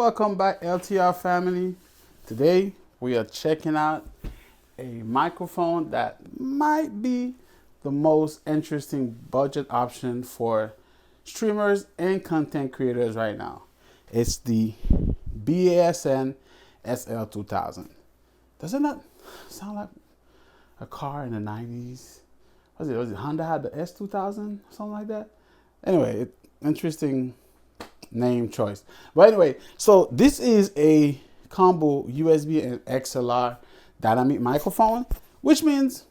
Welcome back, LTR family. Today we are checking out a microphone that might be the most interesting budget option for streamers and content creators right now. It's the BASN SL2000. Does it not sound like a car in the 90s? Was it Honda had the S2000, something like that? Anyway, interesting name choice. But anyway, so this is a combo USB and XLR dynamic microphone, which means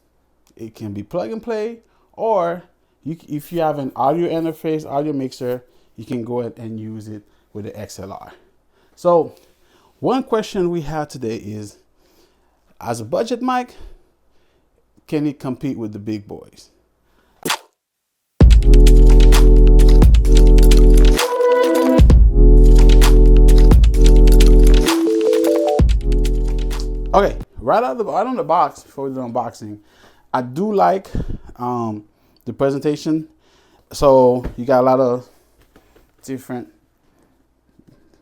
it can be plug and play, or if you have an audio interface, audio mixer, you can go ahead and use it with the XLR. So one question we have today is, as a budget mic, can it compete with the big boys? Okay, right out of the box, before we do unboxing, I do like the presentation. So you got a lot of different,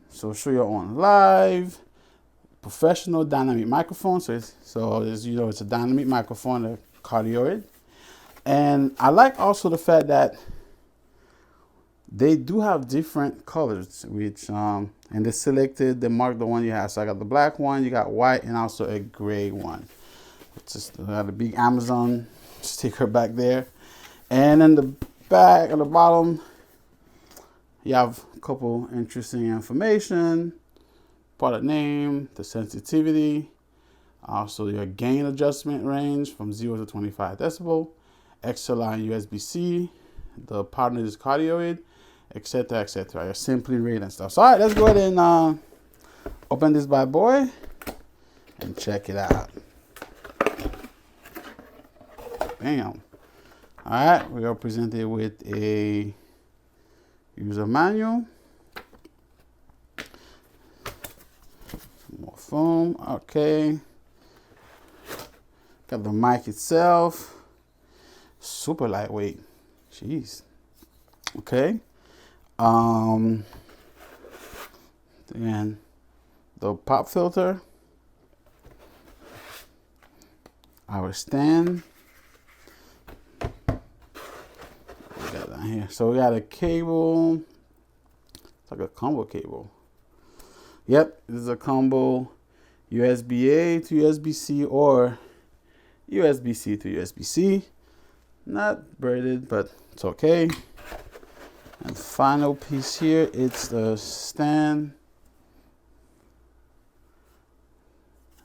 so show your own live, professional dynamic microphone. So it's a dynamic microphone, a cardioid. And I like also the fact that they do have different colors, which and they marked the one you have. So I got the black one, you got white, and also a gray one. It's just got a big Amazon sticker back there. And in the back, at the bottom, you have a couple interesting information, product name, the sensitivity, also your gain adjustment range from 0 to 25 decibel, XLR and USB-C, the partner is cardioid, etc., etc. Your sampling rate and stuff. So all right, let's go ahead and open this bad boy and check it out. Bam. All right, we are presented with a user manual. Some more foam. Okay. Got the mic itself. Super lightweight. Jeez. Okay. And the pop filter, our stand. We got down here. So we got a cable. It's like a combo cable. Yep, this is a combo USB-A to USB-C or USB-C to USB-C. Not braided, but it's okay. And final piece here, it's the stand.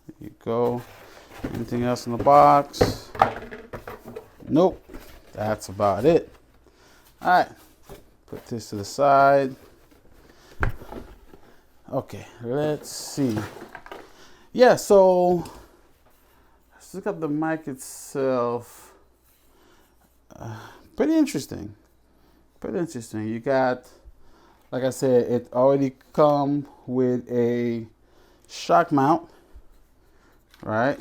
There you go. Anything else in the box? Nope. That's about it. All right. Put this to the side. Okay, let's see. Yeah, so let's look at the mic itself. Pretty interesting. Pretty interesting. You got, like I said, it already come with a shock mount, right?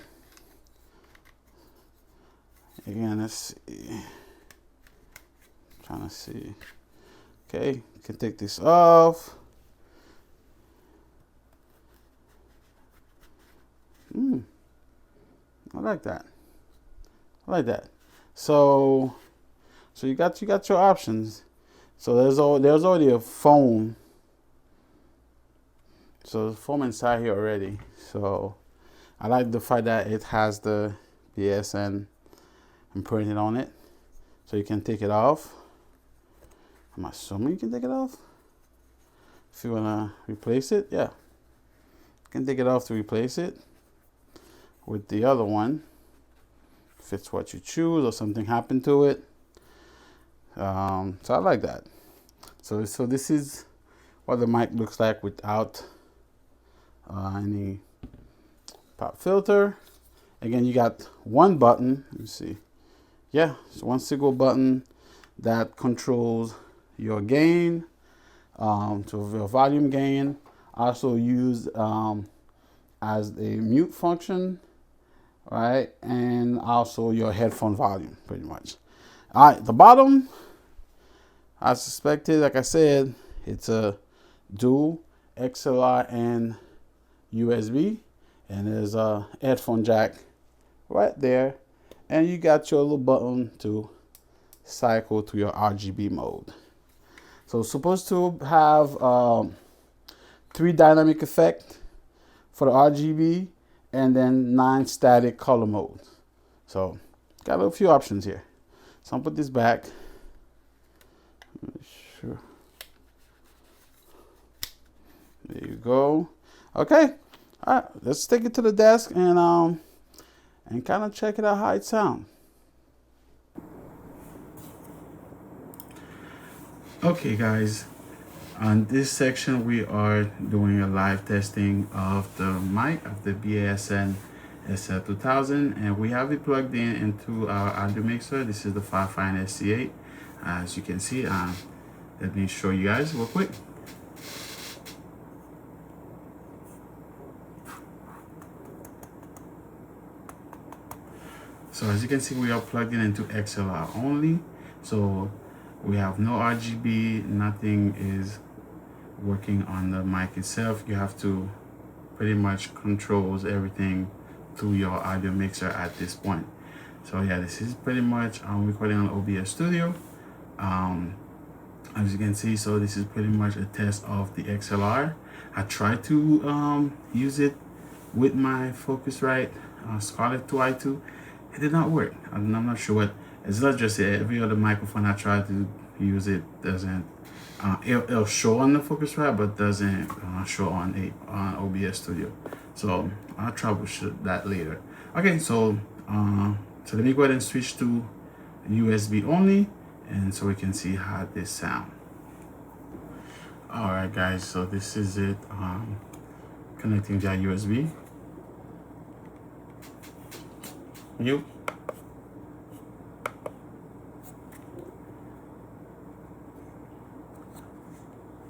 Again, let's see. Trying to see. Okay, you can take this off. I like that. I like that. So you got your options. So there's already a foam. So there's foam inside here already. So I like the fact that it has the BASN imprinted on it. So you can take it off. I'm assuming you can take it off. If you wanna replace it, yeah. You can take it off to replace it with the other one. If it's what you choose or something happened to it. So I like that. So this is what the mic looks like without any pop filter. Again, you got one button. Let me see. Yeah, it's one single button that controls your gain, to your volume gain. Also used as a mute function, right? And also your headphone volume, pretty much. All right, the bottom, I suspected, like I said, it's a dual XLR and USB, and there's a headphone jack right there, and you got your little button to cycle to your RGB mode. So it's supposed to have 3 dynamic effect for the RGB and then 9 static color mode. So got a few options here. So I'll put this back. Sure. There you go. Okay. All right. Let's take it to the desk and kind of check it out how it sounds. Okay, guys. On this section, we are doing a live testing of the mic of the BASN SL2000, and we have it plugged in into our audio mixer. This is the Firefine SC8. As you can see, let me show you guys real quick. So as you can see, we are plugged in into XLR only. So we have no RGB, nothing is working on the mic itself. You have to pretty much controls everything through your audio mixer at this point. So yeah, this is pretty much recording on OBS Studio. As you can see, so this is pretty much a test of the XLR. I tried to use it with my Focusrite Scarlett 2i2. It did not work. I'm not sure what. It's not just every other microphone I tried to use, it doesn't. It'll show on the Focusrite, but doesn't show on OBS Studio. So I'll troubleshoot that later. Okay, so let me go ahead and switch to USB only, and so we can see how this sound. All right, guys. So this is it. Connecting via USB. You.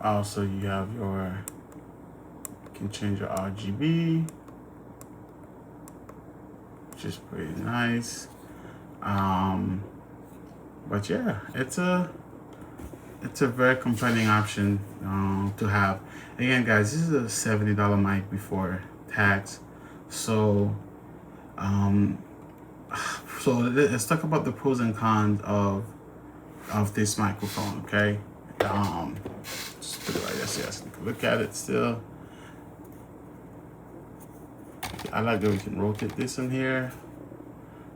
Also, you have you can change your RGB, which is pretty nice. But yeah, it's a very compelling option to have. Again, guys, this is a $70 mic before tax. So let's talk about the pros and cons of this microphone. Okay. Just put it right there so you guys can look at it still. I like that we can rotate this in here.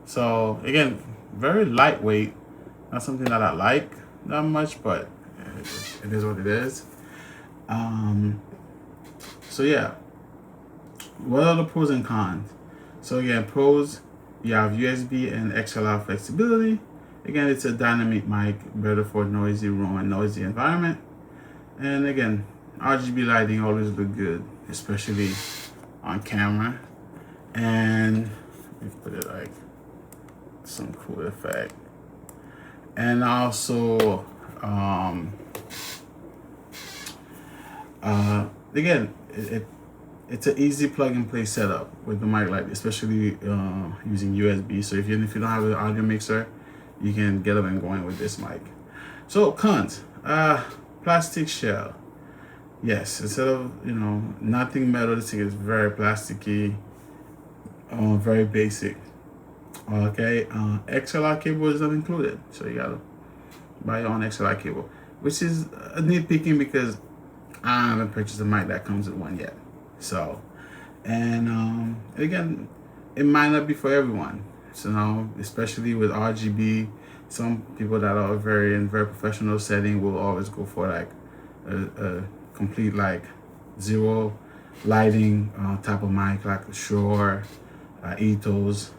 So again, very lightweight. Not something that I like that much, but it is what it is. So yeah, what are the pros and cons? So again, pros, you have USB and XLR flexibility. Again, it's a dynamic mic, better for noisy room and noisy environment. And again, RGB lighting always look good, especially on camera. And let me put it like some cool effect. And also, again, it's an easy plug and play setup with the mic like this, especially using USB. So if you don't have an audio mixer, you can get up and going with this mic. So cons, plastic shell. Yes, instead of nothing metal, this thing is very plasticky, very basic. Okay, XLR cable is not included, so you gotta buy your own XLR cable, which is nitpicking because I haven't purchased a mic that comes with one yet. So, and again, it might not be for everyone. So especially with RGB, some people that are in very professional setting will always go for like a complete like zero lighting type of mic, like a Shure, Ethos,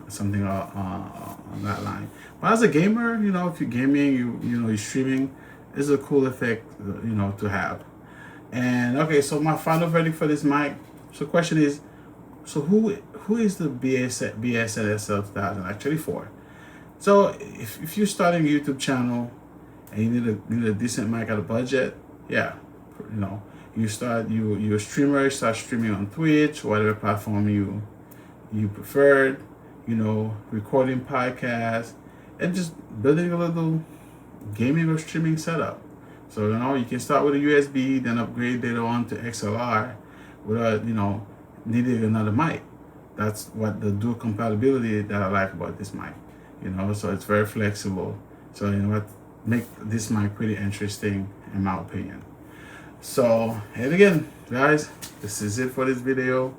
something on that line. But as a gamer, if you're gaming, you're streaming, it's a cool effect, to have. And okay, so my final verdict for this mic. So question is, so who is the BASN SL2000 actually for? So if you're starting a YouTube channel and you need a decent mic at a budget, yeah, you're a streamer, start streaming on Twitch, whatever platform you preferred, recording podcasts and just building a little gaming or streaming setup. So, you know, you can start with a USB, then upgrade later on to XLR without, you know, needing another mic. That's what the dual compatibility that I like about this mic, you know, so it's very flexible. So, you know what, make this mic pretty interesting in my opinion. So, and again, guys, this is it for this video.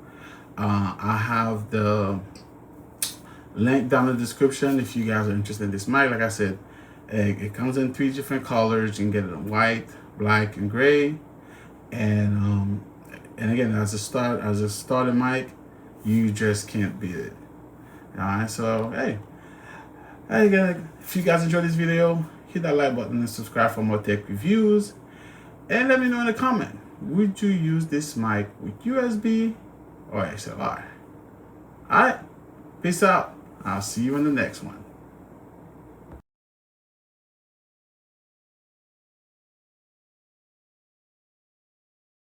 I have the link down in the description if you guys are interested in this mic. Like I said, it comes in 3 different colors. You can get it in white, black, and gray. And again, as a starting mic, you just can't beat it. All right, so hey guys, if you guys enjoyed this video, hit that like button and subscribe for more tech reviews. And let me know in the comment, would you use this mic with USB or XLR? All right, peace out. I'll see you in the next one.